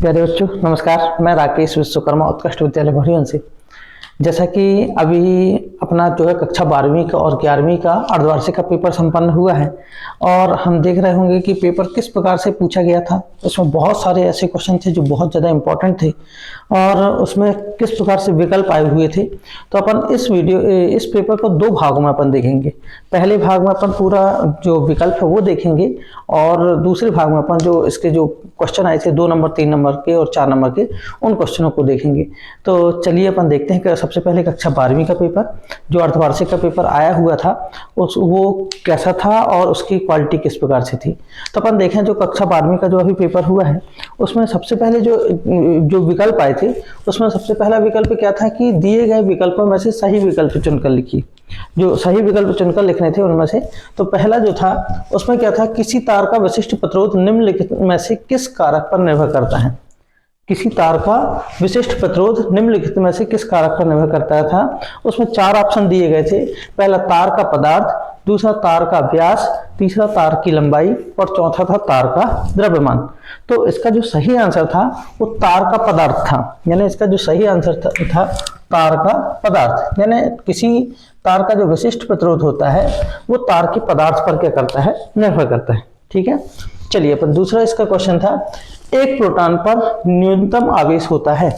प्यारे बच्चों नमस्कार। मैं राकेश विश्वकर्मा उत्कृष्ट विद्यालय भरियन से। जैसा कि अभी अपना जो है कक्षा 12वीं का और 11वीं का अर्धवार्षिक का पेपर संपन्न हुआ है और हम देख रहे होंगे कि पेपर किस प्रकार से पूछा गया था। उसमें बहुत सारे ऐसे क्वेश्चन थे जो बहुत ज़्यादा इंपॉर्टेंट थे और उसमें किस प्रकार से विकल्प आए हुए थे। तो अपन इस पेपर को दो भागों में अपन देखेंगे। पहले भाग में अपन पूरा जो विकल्प है वो देखेंगे और दूसरे भाग में अपन जो इसके जो क्वेश्चन आए थे 2 नंबर 3 नंबर के और 4 नंबर के उन क्वेश्चनों को देखेंगे। तो चलिए अपन देखते हैं कि सबसे पहले कक्षा 12वीं का पेपर जो अर्धवार्षिक का पेपर आया हुआ था वो कैसा था और उसकी क्वालिटी किस प्रकार से थी। तो अपन देखें जो कक्षा 12वीं का जो अभी पेपर हुआ है उसमें सबसे पहले जो विकल्प आए थे उसमें सबसे पहला विकल्प क्या था कि दिए गए विकल्पों में से सही विकल्प चुनकर लिखिए। जो सही विकल्प चुनकर लिखने थे उनमें से तो पहला जो था उसमें क्या था, किसी तार का विशिष्ट प्रतिरोध निम्नलिखित में से किस कारक पर निर्भर करता है। किसी तार का विशिष्ट प्रतिरोध निम्नलिखित में से किस कारक पर निर्भर करता था। उसमें 4 ऑप्शन दिए गए थे। पहला तार का पदार्थ, दूसरा तार का व्यास, तीसरा तार की लंबाई और चौथा था तार का द्रव्यमान। तो इसका जो सही आंसर था वो तार का पदार्थ था। यानी इसका जो सही आंसर था तार का पदार्थ। यानी किसी तार का जो विशिष्ट प्रतिरोध होता है वो तार के पदार्थ पर क्या करता है, निर्भर करता है। ठीक है, चलिए अपन दूसरा इसका क्वेश्चन था, एक प्रोटॉन पर न्यूनतम आवेश होता है।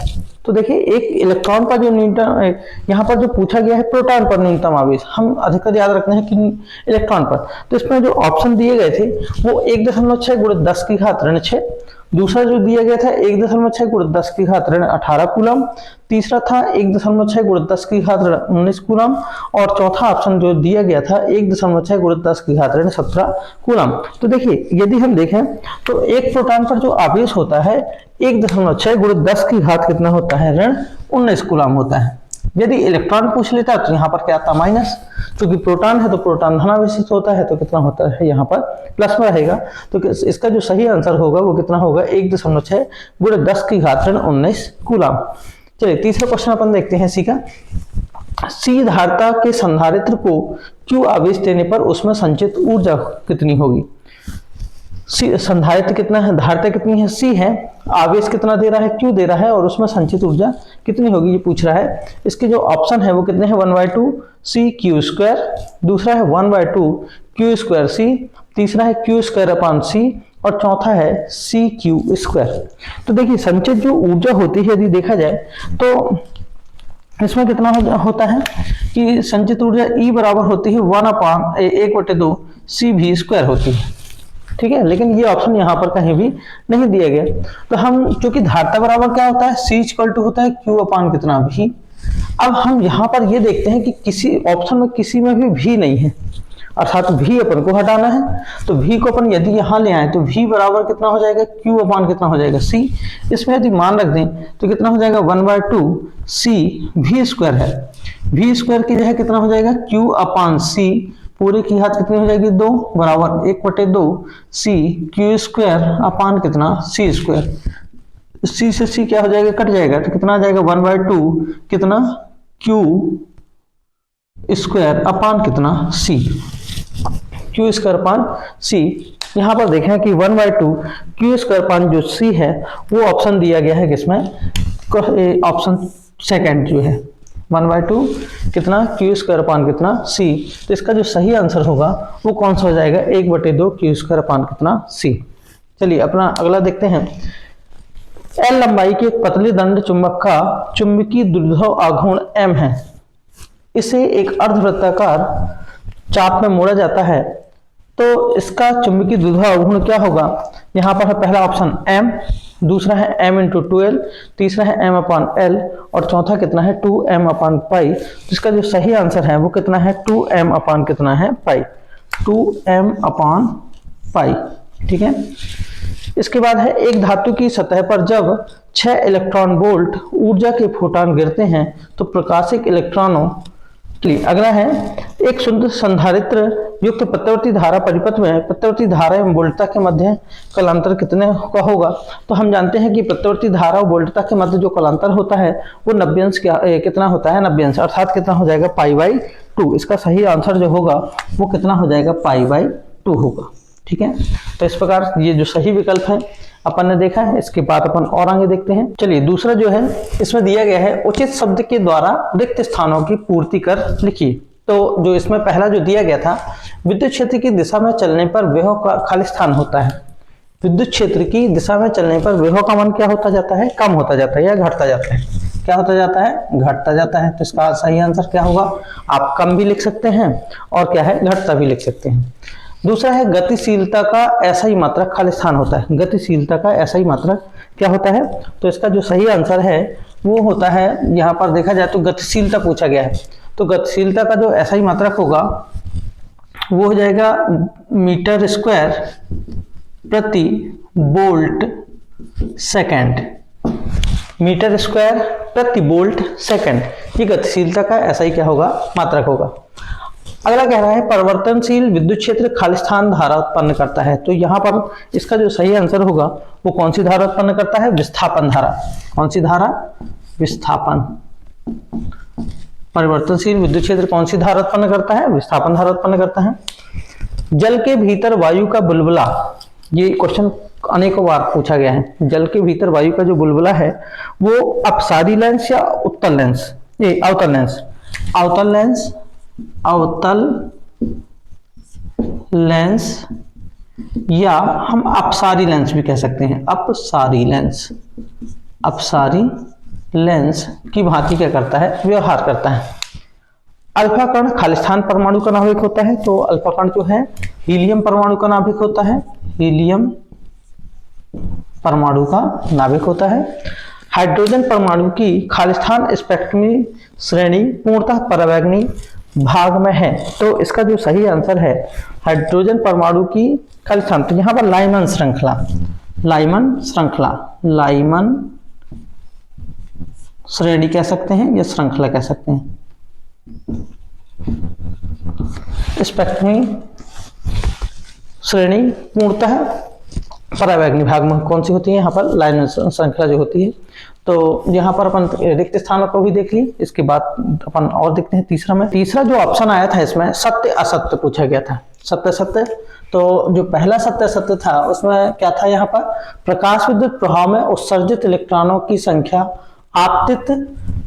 तो देखिए एक इलेक्ट्रॉन का जो न्यूनतम यहाँ पर जो पूछा गया है प्रोटॉन पर न्यूनतम आवेश, हम अधिकतर याद रखते हैं कि इलेक्ट्रॉन पर। तो इसमें जो ऑप्शन दिए गए थे वो 1.6 × 10 की घात ऋण 6, दूसरा जो दिया गया था 1.6 × 10 की घात ऋण 18 कूलम, तीसरा था 1.6 × 10 की घात ऋण 19 कूलम और चौथा ऑप्शन जो दिया गया था 1.6 × 10 की घात ऋण 17 कूलम। तो देखिए यदि हम देखें तो एक प्रोटॉन पर जो आवेश होता है 1.6 × 10 की घात कितना होता है, ऋण 19 कूलम होता है। यदि इलेक्ट्रॉन पूछ लेता तो यहाँ पर क्या आता, माइनस, क्योंकि प्रोटॉन है तो प्रोटॉन धनावेशित होता है तो कितना होता है यहाँ पर प्लस में रहेगा। तो इसका जो सही आंसर होगा वो कितना होगा, 1.6 × 10 की घात ऋण 19 कूलम। चलिए तीसरा क्वेश्चन अपन देखते हैं सी का। सी धारिता के संधारित्र को Q आवेश देने पर उसमें संचित ऊर्जा कितनी होगी। संधारित्र कितना है, धारिता कितनी है, सी है, आवेश कितना दे रहा है, Q दे रहा है और उसमें संचित ऊर्जा कितनी होगी ये पूछ रहा है। इसके जो ऑप्शन है वो कितने हैं, 1/2 C/2, दूसरा है 1/2 Q²C, तीसरा है Q²/C और चौथा है CQ²। तो देखिए संचित जो ऊर्जा होती है यदि देखा जाए तो इसमें कितना होता है कि संचित ऊर्जा E बराबर होती है 1/2 CV² होती है। ठीक है, लेकिन ये ऑप्शन यहाँ पर कहीं भी नहीं दिया गया। तो हम चूंकि धारिता बराबर क्या होता है, C = होता है Q/ कितना V। अब हम यहाँ पर ये देखते हैं कि किसी ऑप्शन में किसी में भी V नहीं है, अर्थात V अपन को हटाना है। तो V को अपन यदि यहाँ ले आए तो V बराबर कितना हो जाएगा, Q/ कितना हो जाएगा, C। इसमें यदि मान रख दें तो कितना हो जाएगा, 1/2 CV² है। V² की जगह कितना हो जाएगा, Q/C पूरे की घात कितनी हो जाएगी, 2 बराबर 1/2 CQ² कितना, C²। C से C क्या हो जाएगा, कट जाएगा तो कितना आ जाएगा, 1/2 कितना Q² कितना C, Q²/C। यहाँ पर देखें कि 1/2 Q² जो C है वो ऑप्शन दिया गया है किसमें, ऑप्शन सेकंड जो है 1/2 कितना Q² कितना C। तो इसका जो सही आंसर होगा वो कौन सा हो जाएगा, 1/2 Q² कितना C। चलिए अपना अगला देखते हैं। L लंबाई के एक पतले दंड चुंबक का चुंबकीय द्विध्रुव आघूर्ण M है। इसे एक अर्धवृत्ताकार चाप में मोड़ा जाता है तो इसका चुंबकीय द्विध्रुव आघूर्ण क्या होगा। यहाँ पर है पहला ऑप्शन M, दूसरा है M × 2L, तीसरा है M/L और चौथा कितना है 2m/π। तो इसका जो सही आंसर है वो कितना है, 2m/ कितना है पाई, 2m/π। ठीक है, इसके बाद है एक धातु की सतह पर जब 6 इलेक्ट्रॉन वोल्ट ऊर्जा के फोटॉन गिरते हैं तो प्रकाशित इलेक्ट्रॉनों। अगला है एक शुद्ध संधारित्र युक्त प्रत्यावर्ती धारा परिपथ में प्रत्यावर्ती धारा एवं वोल्टता के मध्य कलांतर कितने का होगा। तो हम जानते हैं कि प्रत्यावर्ती धारा और वोल्टता के मध्य जो कलांतर होता है वो 90 अंश कितना होता है, 90 अंश, अर्थात कितना हो जाएगा, π/2। इसका सही आंसर जो होगा वो कितना हो जाएगा, π/2 होगा। ठीक है, तो इस प्रकार ये जो सही विकल्प है अपन ने देखा है। इसके बाद अपन और आगे देखते हैं। चलिए दूसरा जो है इसमें दिया गया है उचित शब्द के द्वारा रिक्त स्थानों की पूर्ति कर लिखिए। तो जो इसमें पहला जो दिया गया था, विद्युत क्षेत्र की दिशा में चलने पर विभव का खाली स्थान होता है। विद्युत क्षेत्र की दिशा में चलने पर विभव का मान क्या होता जाता है, कम होता जाता है या घटता जाता है। क्या होता जाता है, घटता जाता है। तो इसका सही आंसर क्या होगा, आप कम भी लिख सकते हैं और क्या है, घटता भी लिख सकते हैं। दूसरा है गतिशीलता का ऐसा ही मात्रक खाली स्थान होता है। गतिशीलता का ऐसा ही मात्रक क्या होता है, तो इसका जो सही आंसर है वो होता है, यहाँ पर देखा जाए तो गतिशीलता पूछा गया है, तो गतिशीलता का जो ऐसा ही मात्रक होगा वो हो जाएगा मीटर स्क्वायर प्रति वोल्ट सेकंड। मीटर स्क्वायर प्रति वोल्ट सेकंड, ये गतिशीलता का ऐसा ही क्या होगा, मात्रक होगा। अगला कह रहा है परिवर्तनशील विद्युत क्षेत्र खाली स्थान धारा उत्पन्न करता है। तो यहाँ पर इसका जो सही आंसर होगा वो कौन सी धारा उत्पन्न करता है, विस्थापन धारा। कौन सी धारा, विस्थापन। परिवर्तनशील विद्युत क्षेत्र कौन सी धारा उत्पन्न करता है, विस्थापन धारा उत्पन्न करता है। जल के भीतर वायु का बुलबुला, ये क्वेश्चन अनेकों बार पूछा गया है। जल के भीतर वायु का जो बुलबुला है वो अपसारी लेंस या उत्तल लेंस, ये अवतल लेंस, अवतल लेंस, अवतल लेंस या हम अपसारी लेंस भी कह सकते हैं। अपसारी लेंस, अपसारी लेंस की भांति क्या करता है, व्यवहार करता है। अल्फा कण खालिस्तान परमाणु का नाभिक होता है। तो अल्फा कण जो है हीलियम परमाणु का नाभिक होता है, हीलियम परमाणु का नाभिक होता है। हाइड्रोजन परमाणु की खालिस्तान स्पेक्ट्रमी श्रेणी पूर्णतः परावैंगनी भाग में है। तो इसका जो सही आंसर है हाइड्रोजन परमाणु की खालिस्तान, तो यहाँ पर लाइमन श्रृंखला, लाइमन श्रृंखला, लाइमन श्रेणी कह सकते हैं या श्रृंखला कह सकते हैं। स्पेक्ट्रमी श्रेणी पूर्णतः परावैंगनी भाग में कौन सी होती है, यहाँ पर लाइमन श्रृंखला जो होती है। तो यहाँ पर अपन रिक्त स्थानों को भी देख ली। इसके बाद अपन और देखते हैं तीसरा में। तीसरा जो ऑप्शन आया था इसमें सत्य असत्य पूछा गया था, सत्य सत्य। तो जो पहला सत्य सत्य था उसमें क्या था, यहाँ पर प्रकाश विद्युत प्रभाव में उत्सर्जित इलेक्ट्रॉनों की संख्या आपतित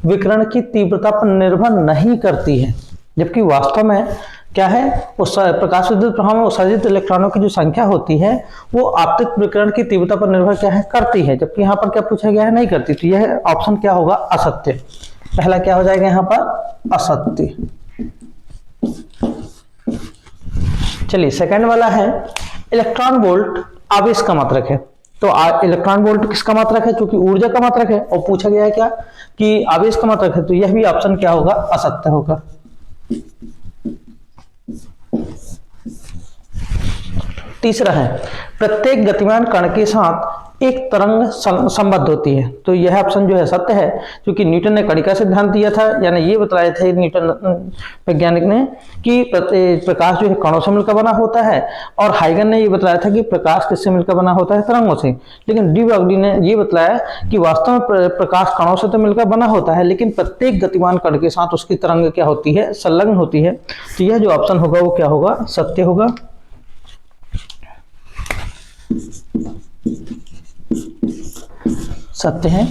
विकिरण की तीव्रता पर निर्भर नहीं करती है, जबकि वास्तव में क्या है, उस प्रकाश विद्युत प्रभाव में उत्सर्जित इलेक्ट्रॉनों की जो संख्या होती है वो आपतित विकिरण की तीव्रता पर निर्भर क्या है, करती है। जबकि यहाँ पर क्या पूछा गया है, नहीं करती। तो यह ऑप्शन क्या होगा, असत्य। पहला क्या हो जाएगा यहाँ पर, असत्य। चलिए सेकंड वाला है इलेक्ट्रॉन वोल्ट आवेश का मात्रक है। तो इलेक्ट्रॉन वोल्ट किसका मात्रक है, क्योंकि ऊर्जा का मात्रक है, और पूछा गया है क्या कि आवेश का मात्रक है। तो यह भी ऑप्शन क्या होगा, असत्य होगा। तीसरा है प्रत्येक गतिमान कण के साथ एक तरंग संबद्ध होती है। तो यह ऑप्शन जो है सत्य है, क्योंकि न्यूटन ने कणिका सिद्धांत दिया था, यानी ये बताया था न्यूटन वैज्ञानिक ने कि प्रकाश जो है कणों से मिलकर बना होता है, और हाइगन ने ये बताया था कि प्रकाश किससे मिलकर बना होता है, तरंगों से। लेकिन डी ब्रॉगली ने ये बताया कि वास्तव में प्रकाश कणों से तो मिलकर बना होता है, लेकिन प्रत्येक गतिमान कण के साथ उसकी तरंग क्या होती है, संलग्न होती है। तो यह जो ऑप्शन होगा वो क्या होगा, सत्य होगा। सत्य है।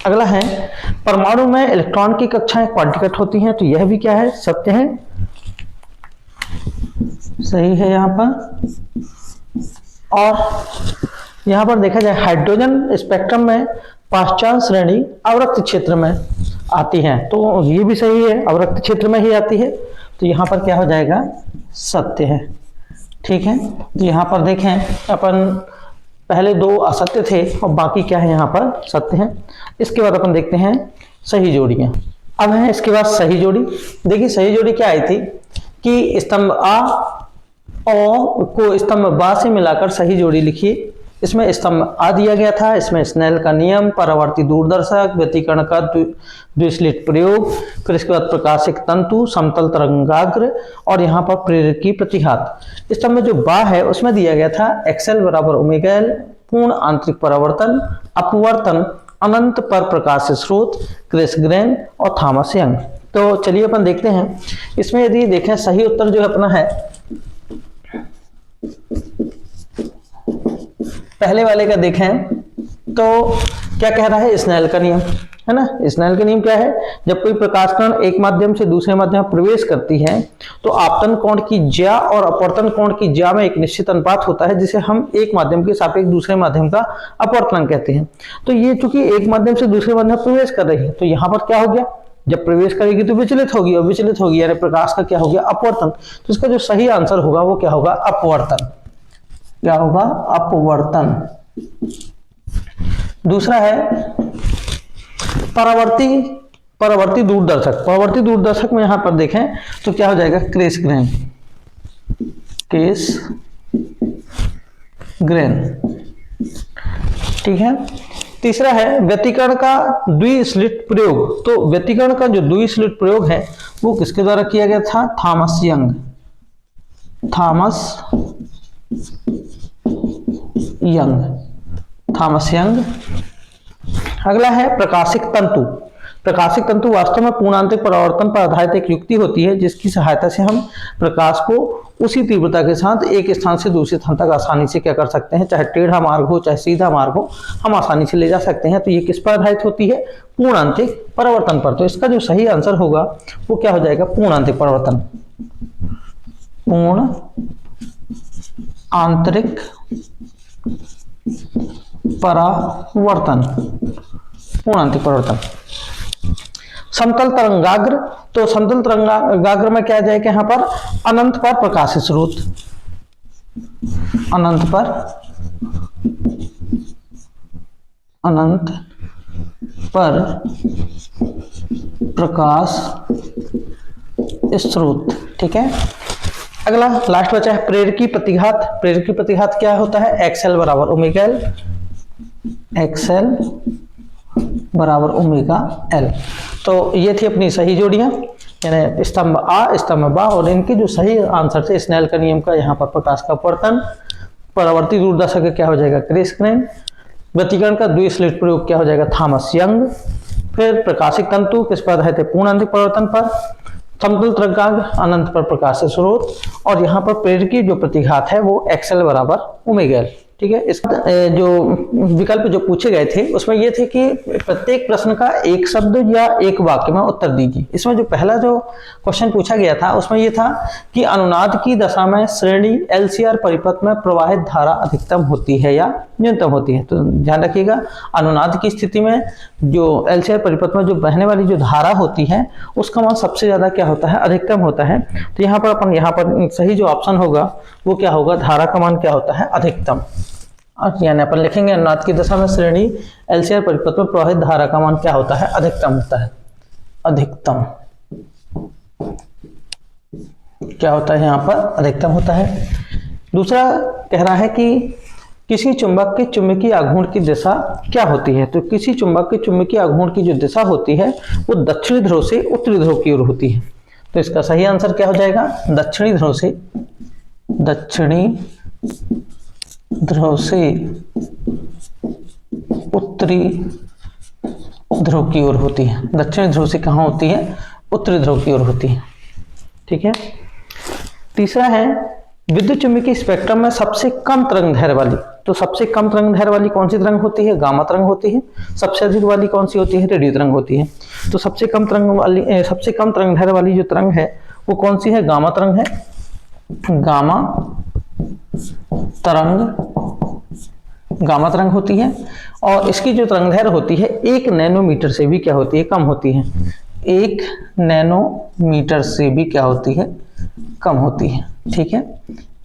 अगला है परमाणु में इलेक्ट्रॉन की कक्षाएं क्वाड्रिकट होती हैं। तो यह भी क्या है, सत्य है, सही है यहाँ पर। और यहाँ पर देखा जाए हाइड्रोजन स्पेक्ट्रम में पांचवां श्रेणी अवरक्त क्षेत्र में आती है। तो ये भी सही है, अवरक्त क्षेत्र में ही आती है। तो यहाँ पर क्या हो जाएगा, सत्य है। ठीक है, तो यहाँ पर देखें अपन पहले दो असत्य थे और बाकी क्या है यहाँ पर सत्य है। इसके बाद अपन देखते हैं सही जोड़ियां। अब है इसके बाद सही जोड़ी। देखिए सही जोड़ी क्या आई थी कि स्तंभ आ और को स्तंभ बा से मिलाकर सही जोड़ी लिखिए। इसमें स्तंभ आ दिया गया था, इसमें स्नेल का नियम, परावर्ती दूरदर्शक, व्यतिकरण का द्विस्लिट प्रयोग, फिर इसके बाद प्रकाशिक तंतु, समतल तरंगाग्र और यहाँ पर प्रेरक की प्रतिघात। स्तंभ में जो बा है उसमें दिया गया था एक्सएल बराबर ओमेगा एल, पूर्ण आंतरिक परावर्तन, अपवर्तन, अनंत पर प्रकाश स्रोत, क्रिस ग्रेन और थॉमस यंग। तो चलिए अपन देखते हैं इसमें। यदि देखें सही उत्तर जो अपना है, पहले वाले का देखें तो क्या कह रहा है, स्नेल का नियम है ना। स्नेल का नियम क्या है, जब कोई प्रकाश कण एक माध्यम से दूसरे माध्यम में प्रवेश करती है तो आपतन कोण की ज्या और अपवर्तन कोण की ज्या में एक निश्चित अनुपात होता है, जिसे हम एक माध्यम के सापेक्ष दूसरे माध्यम का अपवर्तन कहते हैं। तो ये चूंकि एक माध्यम से दूसरे माध्यम में प्रवेश कर रही है, तो यहाँ पर क्या हो गया, जब प्रवेश करेगी तो विचलित होगी, और विचलित होगी यानी प्रकाश का क्या हो गया, अपवर्तन। तो इसका जो सही आंसर होगा वो क्या होगा, अपवर्तन। क्या होगा, अपवर्तन। दूसरा है परावर्ती दूरदर्शक। परावर्ती दूरदर्शक में यहां पर देखें तो क्या हो जाएगा, क्रेस ग्रेन। केस ग्रेन, ठीक है। तीसरा है व्यतिकरण का द्विस्लिट प्रयोग। तो व्यतिकरण का जो द्विस्लिट प्रयोग है वो किसके द्वारा किया गया था, थॉमस यंग। Thomas young. अगला है प्रकाशिक तंतु। प्रकाशिक तंतु वास्तव में पूर्णांतिक परावर्तन पर आधारित एक युक्ति होती है, जिसकी सहायता से हम प्रकाश को उसी तीव्रता के साथ एक स्थान से दूसरे स्थान तक आसानी से क्या कर सकते हैं, चाहे टेढ़ा मार्ग हो चाहे सीधा मार्ग हो, हम आसानी से ले जा सकते हैं। तो ये किस पर आधारित होती है, पूर्णांतिक परावर्तन पर। तो इसका जो सही आंसर होगा वो क्या हो जाएगा, पूर्णांतिक परावर्तन। पूर्ण आंतरिक परावर्तन, पूर्णांतिक परावर्तन। समतल तरंगाग्र। तो समतल तरंगाग्र में क्या जाएगा, यहां पर अनंत पर प्रकाश स्रोत, अनंत पर प्रकाश स्रोत, ठीक है। अगला लास्ट बचा है प्रेरकी प्रतिघात। प्रेरकी प्रतिघात क्या होता है, एक्सएल बराबर ओमेगा एल, एक्सएल बराबर ओमेगा एल। तो ये थी अपनी सही जोड़ियां, यानी स्तंभ आ स्तंभ बा, और इनके जो सही आंसर थे स्नेल का नियम का, यहाँ पर प्रकाश का अपवर्तन, परावर्ती दूरदर्शक का क्या हो जाएगा, क्रेस ग्रेन, व्यतिकरण का द्विस्लिट प्रयोग क्या हो जाएगा, थॉमस यंग, फिर प्रकाशिक तंतु किस पर आधारित है, पूर्णांतिक परावर्तन पर, समतल तरंगाग्र अनंत पर प्रकाश स्रोत, और यहाँ पर प्रेरकी जो प्रतिघात है वो एक्सएल बराबर ओमेगा एल, ठीक है। इस जो विकल्प जो पूछे गए थे उसमें ये थे कि प्रत्येक प्रश्न का एक शब्द या एक वाक्य में उत्तर दीजिए। इसमें जो पहला जो क्वेश्चन पूछा गया था उसमें ये था कि अनुनाद की दशा में श्रेणी एलसीआर परिपथ में प्रवाहित धारा अधिकतम होती है या न्यूनतम होती है। तो ध्यान रखिएगा, अनुनाद की स्थिति में जो एलसीआर परिपथ में जो बहने वाली जो धारा होती है उसका मान सबसे ज्यादा क्या होता है, अधिकतम होता है। तो यहाँ पर सही जो ऑप्शन होगा वो क्या होगा, धारा का मान क्या होता है, अधिकतम। और यानी अपन लिखेंगे अनुनाद की दशा में श्रेणी एलसीआर परिपथ में प्रवाहित धारा का मान क्या होता है, अधिकतम होता है। अधिकतम क्या होता है, यहाँ पर अधिकतम होता है। दूसरा कह रहा है कि किसी चुंबक के चुंबकीय आघूर्ण की दिशा क्या होती है। तो किसी चुंबक के चुंबकीय आघूर्ण की जो दिशा होती है वो दक्षिणी ध्रुव से उत्तरी ध्रुव की ओर होती है। तो इसका सही आंसर क्या हो जाएगा, दक्षिणी ध्रुव से उत्तरी ध्रुव की ओर होती है। दक्षिणी ध्रुव से कहाँ होती है, उत्तरी ध्रुव की ओर होती है, ठीक है। तीसरा है विद्युत चुंबकीय स्पेक्ट्रम में सबसे कम तरंग दैर्घ्य वाली। तो सबसे कम तरंग दैर्घ्य वाली कौन सी तरंग होती है, गामा तरंग होती है। सबसे अधिक वाली कौन सी होती है, रेडियो तरंग होती है। तो सबसे कम तरंग दैर्घ्य वाली जो तरंग है वो कौन सी है, गामा तरंग है। गामा तरंग होती है, और इसकी जो तरंग दैर्घ्य होती है 1 नैनोमीटर से भी क्या होती है, कम होती है। 1 नैनोमीटर से भी क्या होती है, कम होती है, ठीक है।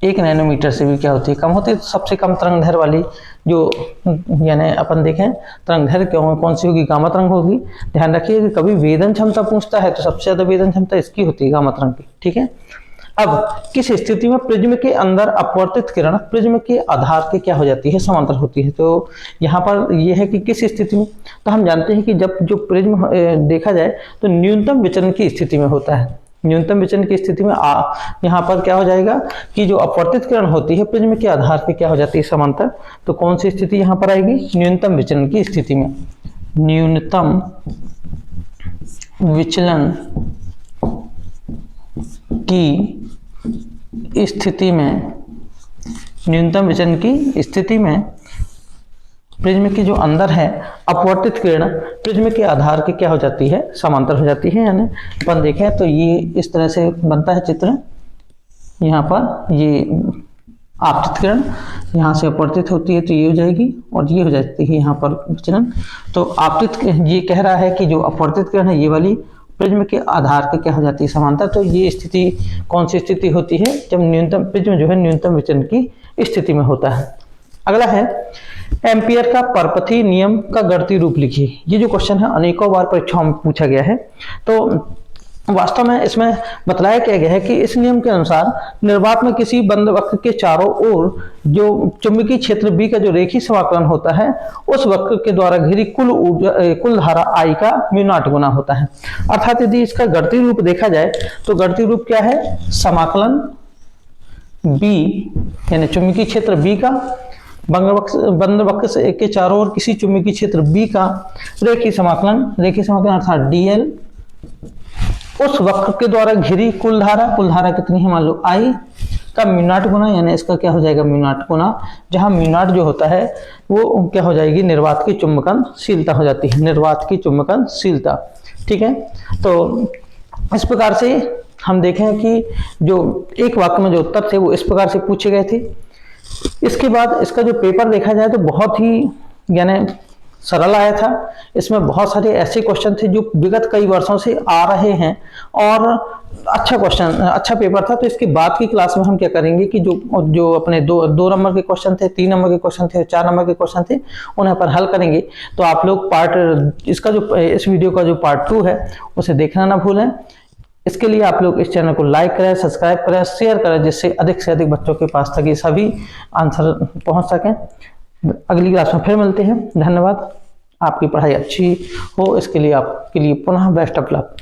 1 नैनोमीटर से भी क्या होती है, कम होती है। तो सबसे कम तरंग दैर्घ्य वाली जो यानी अपन देखें तरंग दैर्घ्य कौन सी होगी, गामा तरंग होगी। ध्यान रखिए कि कभी वेदन क्षमता पूछता है तो सबसे ज्यादा वेदन क्षमता इसकी होती है, गामा तरंग की, ठीक है। अब किस स्थिति में प्रिज्म के अंदर अपवर्तित किरण प्रिज्म के आधार के क्या हो जाती है, समांतर होती है। तो यहाँ पर यह है कि किस स्थिति में, तो हम जानते हैं कि जब जो प्रिज्म देखा जाए तो न्यूनतम विचलन की स्थिति में होता है। न्यूनतम विचलन की स्थिति में यहाँ पर क्या हो जाएगा कि जो अपवर्तित किरण होती है प्रिज्म के आधार पे क्या हो जाती है, समांतर। तो कौन सी स्थिति यहाँ पर आएगी, न्यूनतम विचलन की स्थिति में। न्यूनतम विचलन की स्थिति में, न्यूनतम विचलन की स्थिति में प्रिज्म के जो अंदर है अपवर्तित किरण प्रिज्म के आधार के क्या हो जाती है, समांतर हो जाती है। यानी अपन देखें तो ये इस तरह से बनता है चित्र। यहाँ पर ये आपतित किरण यहाँ से अपवर्तित होती है तो ये हो जाएगी, और ये हो जाती है यहाँ पर विचलन। तो आपतित ये कह रहा है कि जो अपवर्तित किरण है ये वाली प्रिज्म के आधार के क्या हो जाती है, समांतर। तो ये स्थिति कौन सी स्थिति होती है, जब न्यूनतम प्रिज्म जो है न्यूनतम विचलन की स्थिति में होता है। अगला है एम्पियर का परपथी नियम का गणितीय रूप लिखिए। ये जो क्वेश्चन है अनेकों बार परीक्षाओं में पूछा गया है। तो वास्तव में इसमें बतलाया क्या गया है कि इस नियम के अनुसार निर्वात में किसी बंद वक्र के चारों ओर जो चुंबकीय क्षेत्र B का जो रेखीय समाकलन होता है उस वक्र के द्वारा घिरी कुल धारा I का म्यू0 गुना होता है। अर्थात यदि इसका गणितीय रूप देखा जाए तो गणितीय रूप क्या है, समाकलन B यानी चुंबकीय क्षेत्र B का बंद वक्र के चारों ओर किसी चुंबकीय क्षेत्र B का रेखीय समाकलन अर्थात dl उस वक्र के द्वारा घिरी कुल धारा कितनी है, मान लो I का म्यू0 गुना, यानी इसका क्या हो जाएगा म्यू0 गुना, जहां म्यू0 जो होता है वो क्या हो जाएगी, निर्वात की चुंबकनशीलता हो जाती है, निर्वात की चुंबकनशीलता। ठीक है, तो इस प्रकार से हम देखें कि जो एक वाक्य में जो उत्तर थे वो इस प्रकार से पूछे गए थे। इसके बाद इसका जो पेपर देखा जाए तो बहुत ही यानी सरल आया था। इसमें बहुत सारे ऐसे क्वेश्चन थे जो विगत कई वर्षों से आ रहे हैं और अच्छा पेपर था। तो इसके बाद की क्लास में हम क्या करेंगे कि जो अपने दो नंबर के क्वेश्चन थे, 3 नंबर के क्वेश्चन थे, 4 नंबर के क्वेश्चन थे, उन्हें पर हल करेंगे। तो आप लोग इस वीडियो का जो पार्ट 2 है उसे देखना ना भूलें। इसके लिए आप लोग इस चैनल को लाइक करें, सब्सक्राइब करें, शेयर करें, जिससे अधिक से अधिक बच्चों के पास तक ये सभी आंसर पहुंच सकें। अगली क्लास में फिर मिलते हैं। धन्यवाद। आपकी पढ़ाई अच्छी हो इसके लिए आपके लिए पुनः बेस्ट ऑफ लक।